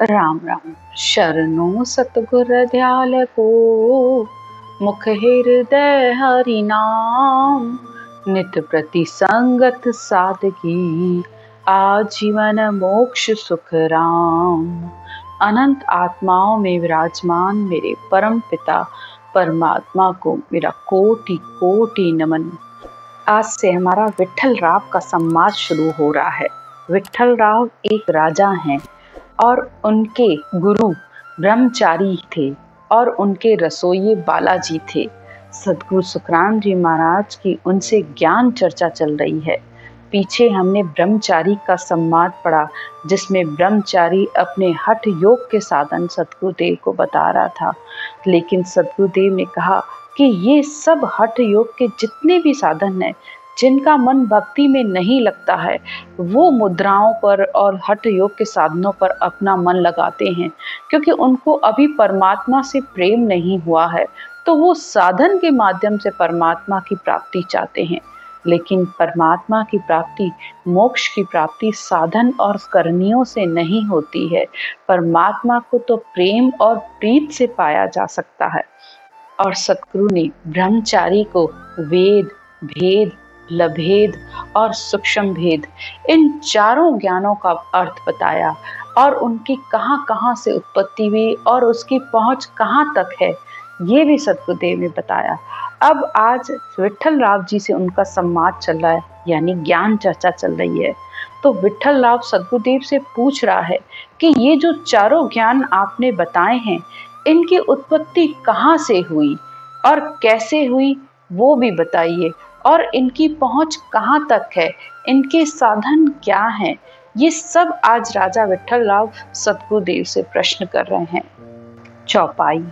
राम राम। शरणों सतगुर दयाल को, मुख हृदय हरि नाम। नित प्रति संगत सादगी, आजीवन मोक्ष सुख राम। अनंत आत्माओं में विराजमान मेरे परम पिता परमात्मा को मेरा कोटि कोटि नमन। आज से हमारा विट्ठल राव का संवाद शुरू हो रहा है। विट्ठल राव एक राजा हैं और उनके गुरु ब्रह्मचारी थे और उनके रसोइये बालाजी थे। सद्गुरु सुखराम जी महाराज की उनसे ज्ञान चर्चा चल रही है। पीछे हमने ब्रह्मचारी का संवाद पढ़ा, जिसमें ब्रह्मचारी अपने हठ योग के साधन सद्गुरुदेव को बता रहा था। लेकिन सद्गुरुदेव ने कहा कि ये सब हठ योग के जितने भी साधन हैं, जिनका मन भक्ति में नहीं लगता है, वो मुद्राओं पर और हठ योग के साधनों पर अपना मन लगाते हैं, क्योंकि उनको अभी परमात्मा से प्रेम नहीं हुआ है, तो वो साधन के माध्यम से परमात्मा की प्राप्ति चाहते हैं। लेकिन परमात्मा की प्राप्ति, मोक्ष की प्राप्ति साधन और करनियों से नहीं होती है। परमात्मा को तो प्रेम और प्रीत से पाया जा सकता है। और सतगुरु ने ब्रह्मचारी को वेद, भेद, लभेद और सूक्ष्म भेद, इन चारों ज्ञानों का अर्थ बताया और उनकी कहाँ कहाँ से उत्पत्ति हुई और उसकी पहुँच कहाँ तक है, ये भी सतगुरुदेव ने बताया। अब आज विट्ठल राव जी से उनका संवाद चल रहा है, यानी ज्ञान चर्चा चल रही है। तो विट्ठल राव सतगुरुदेव से पूछ रहा है कि ये जो चारों ज्ञान आपने बताए हैं, इनकी उत्पत्ति कहाँ से हुई और कैसे हुई, वो भी बताइए। और इनकी पहुंच कहाँ तक है, इनके साधन क्या हैं, ये सब आज राजा विट्ठल राव सतगुरुदेव से प्रश्न कर रहे हैं। चौपाई।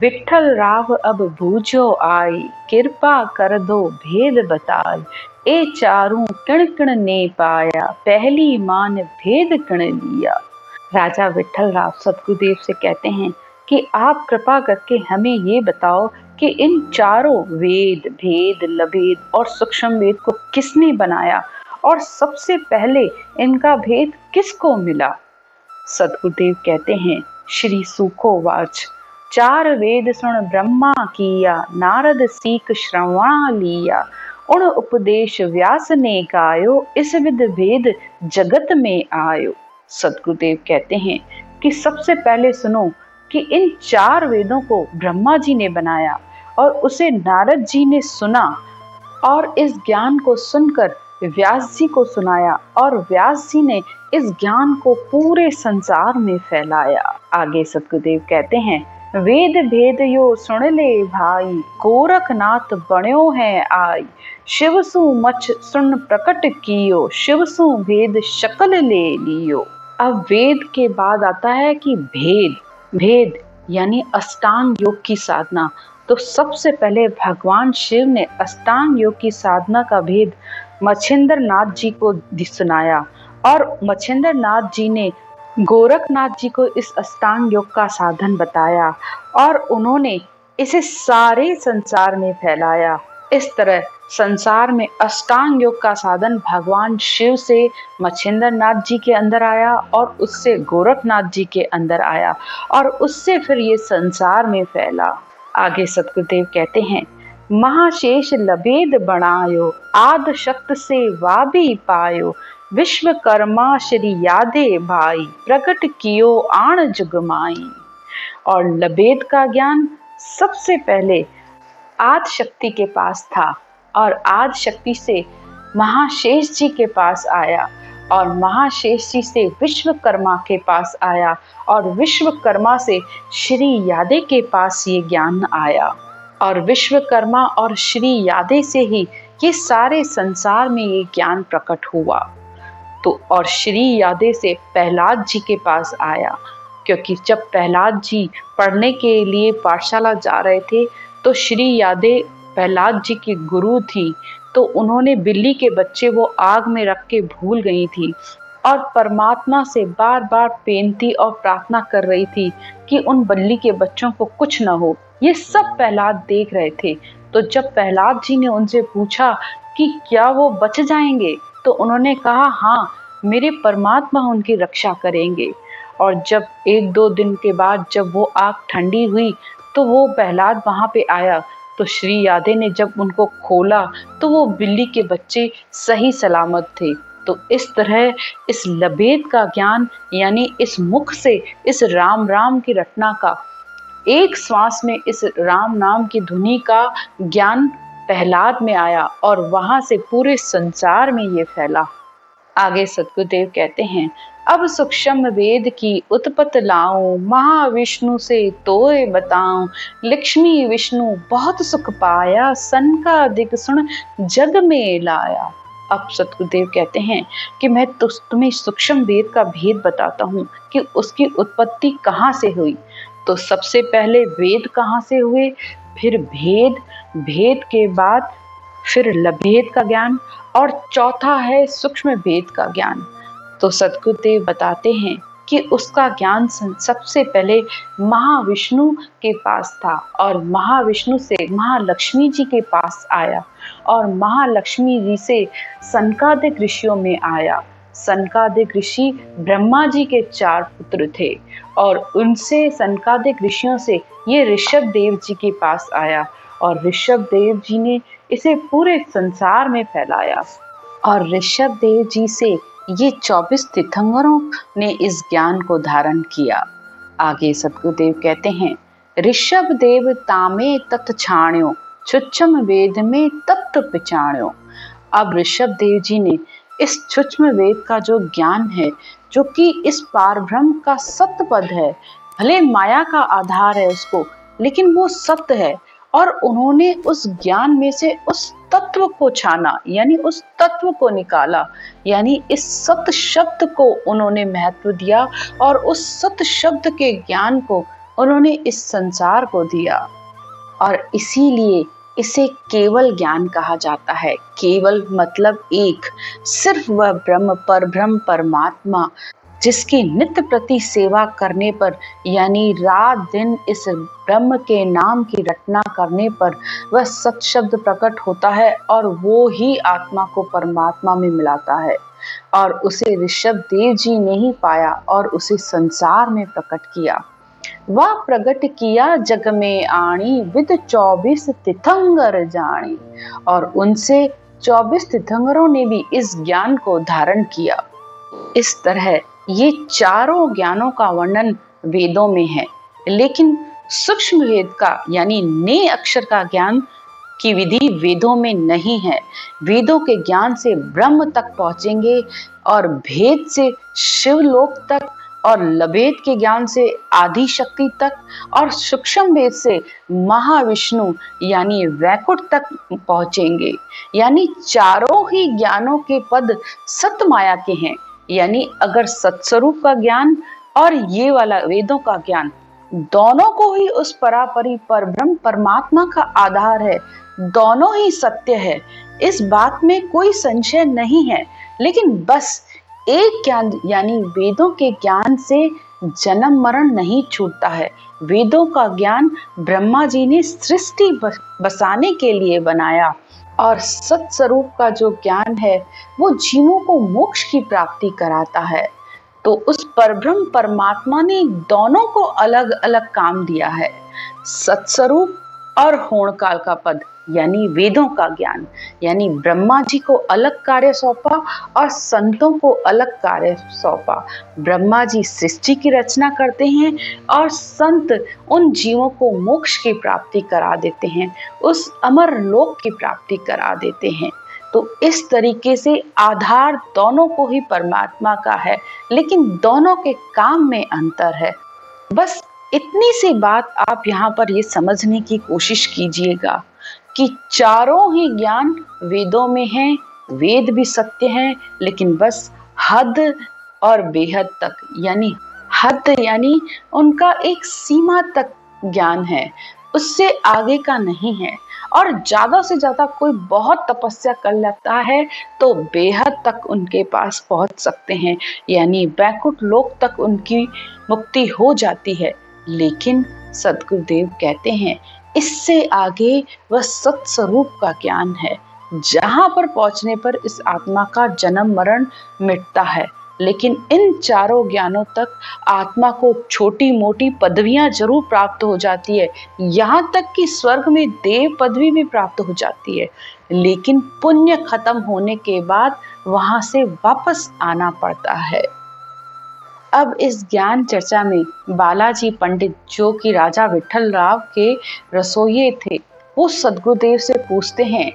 विट्ठल राव अब बूझो आई, कृपा कर दो भेद बताई। ए चारों किण किण ने पाया, पहली मान भेद किण लिया। राजा विट्ठल राव सतगुरुदेव से कहते हैं कि आप कृपा करके हमें ये बताओ कि इन चारों वेद, भेद, लभेद और सूक्ष्म वेद को किसने बनाया और सबसे पहले इनका भेद किसको मिला। सतगुरुदेव कहते हैं, श्री सुखोवाच, चार वेद सुन ब्रह्मा किया, नारद सीख श्रवणा लिया। उन उपदेश व्यास ने गायो, इस विद भेद जगत में आयो। सतगुरुदेव कहते हैं कि सबसे पहले सुनो कि इन चार वेदों को ब्रह्मा जी ने बनाया और उसे नारद जी ने सुना और इस ज्ञान को सुनकर व्यास जी को सुनाया और व्यास जी ने इस ज्ञान को पूरे संसार में फैलाया। आगे सतगुरुदेव कहते हैं, वेद भेद यो सुन ले भाई, गोरखनाथ बण्यो है आई। शिवसु मच सुन प्रकट कियो, शिवसु भेद शकल ले लियो। अब वेद के बाद आता है कि भेद। भेद यानी अष्टांग योग की साधना। तो सबसे पहले भगवान शिव ने अष्टांग योग की साधना का भेद मच्छिंद्र नाथ जी को सुनाया और मच्छिंद्र नाथ जी ने गोरखनाथ जी को इस अष्टांग योग का साधन बताया और उन्होंने इसे सारे संसार में फैलाया। इस तरह संसार में अष्टांग योग का साधन भगवान शिव से मच्छिंद्र नाथ जी के अंदर आया और उससे गोरखनाथ जी के अंदर आया और उससे फिर ये संसार में फैला। आगे सतगुरुदेव कहते हैं, महाशेष लभेद बनायो, आद शक्त से वा भी पायो। विश्वकर्मा श्री यादे भाई, प्रकट कियो आण जुगमाई। और लभेद का ज्ञान सबसे पहले आद शक्ति के पास था और आद शक्ति से महाशेष जी के पास आया और महाशेष जी से विश्वकर्मा के पास आया और विश्वकर्मा से श्री यादे के पास ये ज्ञान आया और विश्वकर्मा और श्री यादे से ही ये सारे संसार में ये ज्ञान प्रकट हुआ। तो और श्री यादे से प्रहलाद जी के पास आया, क्योंकि जब प्रहलाद जी पढ़ने के लिए पाठशाला जा रहे थे तो श्री यादे प्रहलाद जी की गुरु थी, तो उन्होंने बिल्ली के बच्चे वो आग में रख के भूल गई थी और परमात्मा से बार बार बेनती और प्रार्थना कर रही थी कि उन बिल्ली के बच्चों को कुछ न हो। ये सब प्रहलाद देख रहे थे। तो जब प्रहलाद जी ने उनसे पूछा कि क्या वो बच जाएंगे, तो उन्होंने कहा, हाँ, मेरे परमात्मा उनकी रक्षा करेंगे। और जब 1-2 दिन के बाद जब वो आग ठंडी हुई तो वो प्रहलाद वहाँ पे आया। तो श्री यादे ने जब उनको खोला तो वो बिल्ली के बच्चे सही सलामत थे। तो इस तरह इस लबेद का ज्ञान यानी इस मुख से इस राम राम की रटना का, एक श्वास में इस राम नाम की धुनी का ज्ञान प्रहलाद में आया और वहां से पूरे संसार में ये फैला। आगे सद्गुरुदेव कहते हैं, अब सूक्ष्म वेद की उत्पत्ति लाऊं, महाविष्णु से तोय बताऊं, लक्ष्मी विष्णु बहुत सुख पाया, सनकादिक सुन जग में लाया। अब सद्गुरुदेव कहते हैं कि मैं तुम्हें सूक्ष्म वेद का भेद बताता हूँ कि उसकी उत्पत्ति कहाँ से हुई। तो सबसे पहले वेद कहाँ से हुए, फिर भेद, भेद के बाद फिर लभेद का ज्ञान, और चौथा है सूक्ष्म वेद का ज्ञान। तो सद्गुरुदेव बताते हैं कि उसका ज्ञान सबसे पहले महाविष्णु के पास था और महाविष्णु से महालक्ष्मी जी के पास आया और महालक्ष्मी जी से सनकादिक ऋषियों में आया। सनकादिक ऋषि ब्रह्मा जी के 4 पुत्र थे और उनसे सनकादिक ऋषियों से ये ऋषभ देव जी के पास आया और ऋषभ देव जी ने इसे पूरे संसार में फैलाया। और ऋषभ देव जी से ये 24 तीर्थंकरों ने इस ज्ञान को धारण किया। आगे सद्गुरुदेव कहते हैं, ऋषभ देव तामे तत् छाण्यो, सूक्ष्म वेद में तत्व पिछाण्यो। अब ऋषभ देव जी ने इस सूक्ष्म वेद का जो ज्ञान है, जो कि इस पारब्रह्म का सत्य पद है, भले माया का आधार है उसको, लेकिन वो सत्य है, और उन्होंने उस ज्ञान में से उस तत्व को छाना, यानी उस तत्व को निकाला, यानी इस सत्य शब्द को उन्होंने महत्व दिया और उस सत्य शब्द के ज्ञान को उन्होंने इस संसार को दिया। और इसीलिए इसे केवल ज्ञान कहा जाता है। केवल मतलब एक, सिर्फ वह ब्रह्म, परब्रह्म, परमात्मा, जिसकी नित्य प्रति सेवा करने पर, यानी रात दिन इस ब्रह्म के नाम की रटना करने पर वह सत शब्द प्रकट होता है और वो ही आत्मा को परमात्मा में मिलाता है। और उसे ऋषभ देव जी ने ही पाया और उसे संसार में प्रकट किया। वह प्रकट किया जग में आणी, विद 24 तीर्थंकर जानी। और उनसे 24 तीर्थंकरों ने भी इस ज्ञान को धारण किया। इस तरह ये चारों ज्ञानों का वर्णन वेदों में है, लेकिन सूक्ष्म वेद का यानी ने अक्षर का ज्ञान की विधि वेदों में नहीं है। वेदों के ज्ञान से ब्रह्म तक पहुंचेंगे और भेद से शिवलोक तक, और लभेद के ज्ञान से आदि शक्ति तक, और सूक्ष्म वेद से महाविष्णु यानी वैकुंठ तक पहुंचेंगे। यानी चारों ही ज्ञानों के पद सत माया के हैं। यानी अगर सत्स्वरूप का ज्ञान और ये वाला वेदों का ज्ञान, दोनों को ही उस परापरि परब्रह्म परमात्मा का आधार है, दोनों ही सत्य है, इस बात में कोई संशय नहीं है। लेकिन बस एक ज्ञान यानी वेदों के ज्ञान से जन्म मरण नहीं छूटता है। वेदों का ज्ञान ब्रह्मा जी ने सृष्टि बसाने के लिए बनाया, और सत्स्वरूप का जो ज्ञान है वो जीवों को मोक्ष की प्राप्ति कराता है। तो उस परब्रह्म परमात्मा ने दोनों को अलग अलग काम दिया है, सत्स्वरूप और होणकाल का पद यानी वेदों का ज्ञान। यानी ब्रह्मा जी को अलग कार्य सौंपा और संतों को अलग कार्य सौंपा। ब्रह्मा जी सृष्टि की रचना करते हैं और संत उन जीवों को मोक्ष की प्राप्ति करा देते हैं, उस अमर लोक की प्राप्ति करा देते हैं। तो इस तरीके से आधार दोनों को ही परमात्मा का है, लेकिन दोनों के काम में अंतर है। बस इतनी सी बात आप यहाँ पर ये समझने की कोशिश कीजिएगा कि चारों ही ज्ञान वेदों में हैं, वेद भी सत्य हैं, लेकिन बस हद और बेहद तक, यानी हद यानी उनका एक सीमा तक ज्ञान है, उससे आगे का नहीं है। और ज्यादा से ज्यादा कोई बहुत तपस्या कर लेता है तो बेहद तक उनके पास पहुंच सकते हैं, यानी वैकुंठ लोक तक उनकी मुक्ति हो जाती है। लेकिन सद्गुरुदेव कहते हैं इससे आगे वह सत्स्वरूप का ज्ञान है, जहां पर पहुंचने पर इस आत्मा का जन्म मरण मिटता है। लेकिन इन चारों ज्ञानों तक आत्मा को छोटी मोटी पदवियां जरूर प्राप्त हो जाती है, यहाँ तक कि स्वर्ग में देव पदवी भी प्राप्त हो जाती है, लेकिन पुण्य खत्म होने के बाद वहां से वापस आना पड़ता है। अब इस ज्ञान चर्चा में बालाजी पंडित, जो कि राजा विठल राव के रसोइये थे, वो सद्गुरुदेव से पूछते हैं।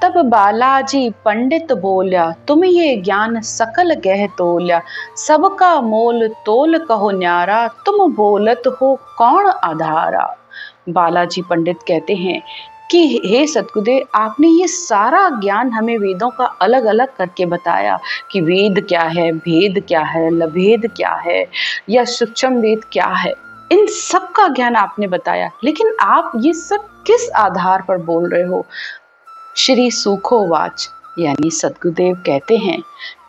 तब बालाजी पंडित बोल्या, तुम ये ज्ञान सकल गह तोल्या, सबका मोल तोल कहो न्यारा, तुम बोलत हो कौन आधारा। बालाजी पंडित कहते हैं कि हे सद्गुरुदेव, आपने ये सारा ज्ञान हमें वेदों का अलग अलग करके बताया कि वेद क्या है, भेद क्या है, लभेद क्या है, या सूक्ष्म वेद क्या है। इन सब का ज्ञान आपने बताया, लेकिन आप ये सब किस आधार पर बोल रहे हो। श्री सुखोवाच, यानी सद्गुरुदेव कहते हैं,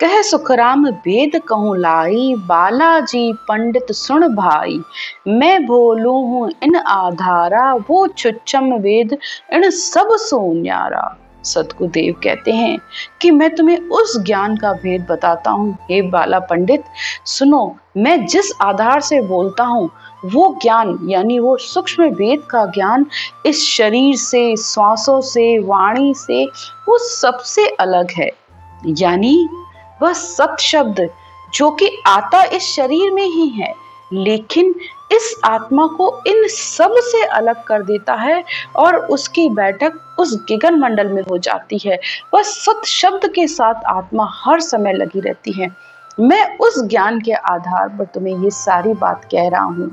कह सुखराम वेद कहूँ लाई, बालाजी पंडित सुन भाई, मैं बोलूँ हूँ इन आधारा, वो छुच्छम वेद इन सब सो न्यारा। सद्गुरुदेव कहते हैं कि मैं तुम्हें उस ज्ञान का भेद बताता हूँ। हे बाला पंडित सुनो, मैं जिस आधार से बोलता हूँ वो ज्ञान, यानी वो सूक्ष्म वेद का ज्ञान, इस शरीर से, श्वासों से, वाणी से वो सबसे अलग है। यानी वह सत शब्द जो कि आता इस शरीर में ही है, लेकिन इस आत्मा को इन सब से अलग कर देता है और उसकी बैठक उस गगन मंडल में हो जाती है। वह सत शब्द के साथ आत्मा हर समय लगी रहती है। मैं उस ज्ञान के आधार पर तुम्हें ये सारी बात कह रहा हूँ,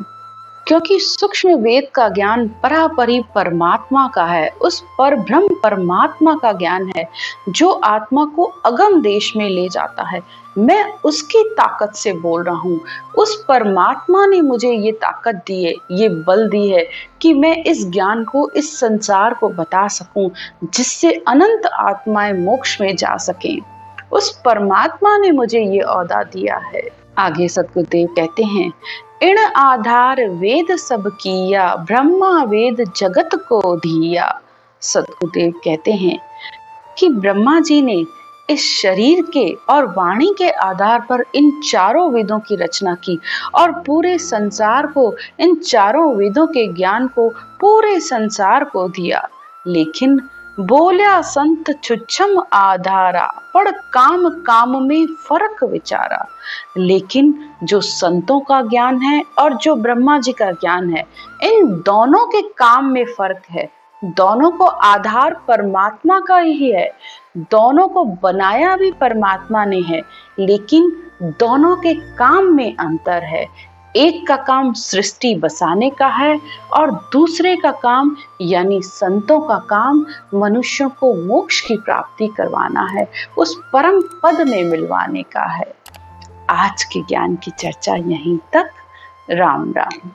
क्योंकि सूक्ष्म वेद का ज्ञान परापरि परमात्मा का है, उस परब्रह्म परमात्मा का ज्ञान है जो आत्मा को अगम देश में ले जाता है। मैं उसकी ताकत से बोल रहा हूँ। उस परमात्मा ने मुझे ये ताकत दी है, ये बल दी है कि मैं इस ज्ञान को, इस संसार को बता सकूं, जिससे अनंत आत्माएं मोक्ष में जा सकें। उस परमात्मा ने मुझे ये औदा दिया है। आगे सद्गुरुदेव कहते हैं, इन आधार वेद सब किया, ब्रह्मा वेद जगत को दिया। सद्गुरुदेव कहते हैं कि ब्रह्मा जी ने इस शरीर के और वाणी के आधार पर इन चारों वेदों की रचना की और पूरे संसार को, इन चारों वेदों के ज्ञान को पूरे संसार को दिया। लेकिन बोल्या संत छुच्छम आधारा, पढ़ काम काम में फर्क विचारा। लेकिन जो संतों का ज्ञान है और जो ब्रह्मा जी का ज्ञान है, इन दोनों के काम में फर्क है। दोनों को आधार परमात्मा का ही है, दोनों को बनाया भी परमात्मा ने है, लेकिन दोनों के काम में अंतर है। एक का काम सृष्टि बसाने का है और दूसरे का काम, यानी संतों का काम, मनुष्यों को मोक्ष की प्राप्ति करवाना है, उस परम पद में मिलवाने का है। आज के ज्ञान की चर्चा यहीं तक। राम राम।